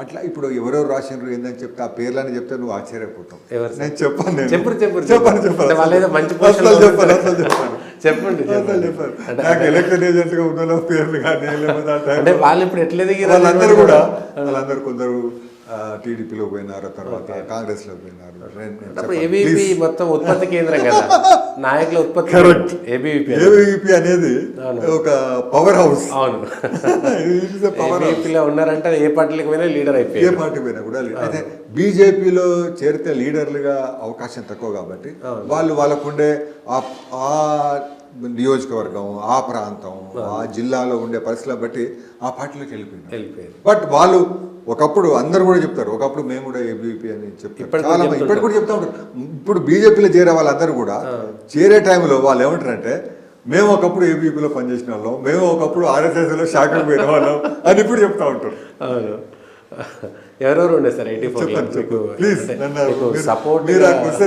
అట్లా ఇప్పుడు ఎవరెవరు రాసిండ్రు ఏందని చెప్తే ఆ పేర్లని చెప్తే నువ్వు ఆశ్చర్యపోతావు. ఎవరు సార్? నేను చెప్పాను, నేను అంటే వాళ్ళు ఏదో మంచి అసలు పొజిషన్లో చెప్పాను, అసలు చెప్పాను, చెప్పండి అసలు చెప్పాను. నాకు ఎలక్షన్ ఏజెంట్ గా ఉన్న వాళ్ళ పేర్లు కానీ లేకపోతే ఆ అంటే టైంలో వాళ్ళు ఇప్పుడు ఎట్లా దిగారు? వాళ్ళందరూ కొందరు టీడీపీలో పోయినారు, తర్వాత కాంగ్రెస్ లో పోయినారు. అప్పుడు ఏబీవీపీ మొత్తం ఉత్పత్తి కేంద్రం కదా, నాయకుల ఉత్పత్తి. కరెక్ట్. ఏబీవీపీ అనేది ఒక పవర్ హౌస్. అవును, ఏబీవీపీలో ఉన్నారంటే ఏ పార్టీలకు పోయినా లీడర్ ఏ అయిపోయారు. పార్టీ పోయినా కూడా అయితే బీజేపీలో చేరితే లీడర్లుగా అవకాశం తక్కువ కాబట్టి వాళ్ళకుండే ఆ నియోజకవర్గం, ఆ ప్రాంతం, ఆ జిల్లాలో ఉండే పరిస్థితులను బట్టి ఆ పార్టీలోకి వెళ్ళిపోయారు. బట్ వాళ్ళు ఒకప్పుడు అందరు కూడా చెప్తారు, ఒకప్పుడు మేము కూడా ఏబీవీపీ అని చెప్తారు, చాలా మంది ఇప్పటికి కూడా చెప్తా ఉంటారు. ఇప్పుడు బీజేపీలో చేరే వాళ్ళందరూ కూడా చేరే టైంలో వాళ్ళు ఏమంటారంటే, మేము ఒకప్పుడు ఏబీవీపీలో పనిచేసిన వాళ్ళం, మేము ఒకప్పుడు ఆర్ఎస్ఎస్లో శాఖకు పోయిన వాళ్ళం అని ఇప్పుడు చెప్తా ఉంటారు. ఎవరెవరు ఉండే సార్ 84లో? ప్లీజ్ సపోర్ట్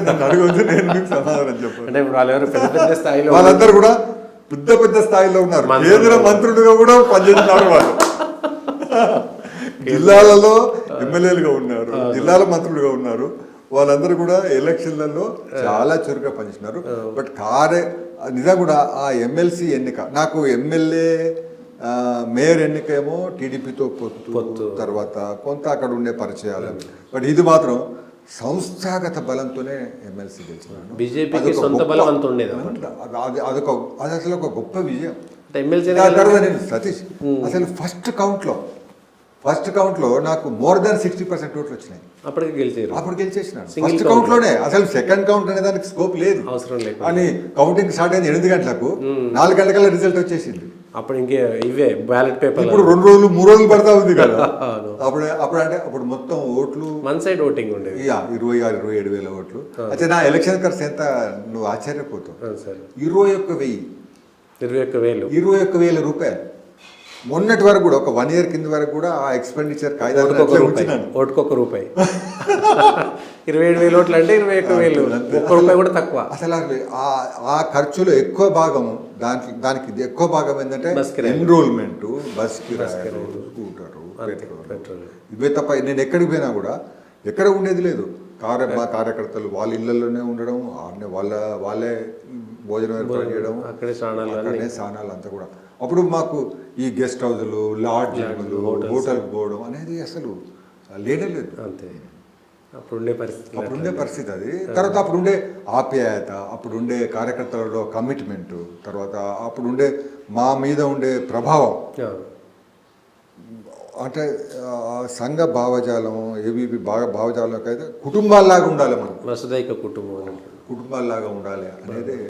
నన్ను అడగొద్దు, నేను మీకు సమాధానం చెప్పాను. అంటే ఇప్పుడు వాళ్ళు ఎవరు పెద్ద పెద్ద స్థాయిలో, వాళ్ళందరూ కూడా పెద్ద పెద్ద స్థాయిలో ఉన్నారు, కేంద్ర మంత్రులుగా కూడా పనిచేస్తున్నారు వాళ్ళు. జిల్లాలలో ఎమ్మెల్యేలుగా ఉన్నారు, జిల్లాల మంత్రులుగా ఉన్నారు. వాళ్ళందరూ కూడా ఎలక్షన్లలో చాలా చురుగ్గా పనిచేస్తున్నారు. బట్ నిజంగా కూడా ఆ ఎమ్మెల్సీ ఎన్నిక, నాకు ఎమ్మెల్యే మేయర్ ఎన్నికేమో టీడీపీతో పొత్తు, తర్వాత కొంత అక్కడ ఉండే పరిచయాలు. బట్ ఇది మాత్రం సంస్థాగత బలంతోనే ఎమ్మెల్సీ గెలిచినాను. బీజేపీకి సొంత బలం అంత ఉండేది. అది అసలు ఒక గొప్ప విజయం. నేను సతీష్ అసలు ఫస్ట్ కౌంట్లో నాకు మోర్ దాన్ 60% ఓట్లు వచ్చినాయి. అప్పటికి గెలిచేసినాను ఫస్ట్ కౌంట్లోనే. అసలు సెకండ్ కౌంట్ అనే దానికి స్కోప్ లేదు, అవసరం లేదు. అని కౌంటింగ్ స్టార్ట్ అయింది 8 గంటలకు, 4 గంటల రిజల్ట్ వచ్చేసింది. అప్పుడు ఇంకే ఇవే బ్యాలెట్ పేపర్. ఇప్పుడు 2 రోజులు 3 రోజులు పడతా ఉంది కదా. అప్పుడు మొత్తం ఓట్లు వన్ సైడ్ ఓటింగ్ ఉండేది. 26-27 వేల ఓట్లు. అయితే నా ఎలక్షన్ ఖర్చు ఎంత నువ్వు ఆశ్చర్యపోతావు. 21,000 రూపాయలు. మొన్నటి వరకు కూడా ఒక 1 ఇయర్ కింద వరకు కూడా ఆ ఎక్స్పెండిచర్ కాగితాలు ఓటుకొక రూపాయి. 27,000 ఓట్లు అంటే 21,000, ₹1 కూడా తక్కువ. అసలు ఆ ఖర్చులో ఎక్కువ భాగం దానికి ఎక్కువ భాగం ఏంటంటే ఎన్రోల్మెంట్, బస్ కిరాయిలు, స్కూటరు, పెట్రోల్, ఇవే తప్ప నేను ఎక్కడికి పోయినా కూడా ఎక్కడ ఉండేది లేదు. మా కార్యకర్తలు వాళ్ళ ఇళ్లలోనే ఉండడం, వాళ్ళే భోజనం ఏర్పాటు చేయడం, అక్కడే స్నానాలు అంతా కూడా. అప్పుడు మాకు ఈ గెస్ట్ హౌజులు, లాడ్జింగ్లు, హోటల్కి పోవడం అనేది అసలు లేనే లేదు. అంతే అప్పుడుండే పరిస్థితి అది. తర్వాత అప్పుడుండే ఆప్యాయత, అప్పుడుండే కార్యకర్తలలో కమిట్మెంట్, తర్వాత అప్పుడుండే మా మీద ఉండే ప్రభావం, అంటే సంఘ భావజాలం, ఏబీవీపీ భావజాలంలోకి అయితే కుటుంబాల్లాగా ఉండాలి, మనం వసుదైక కుటుంబాల్లాగా ఉండాలి అనేది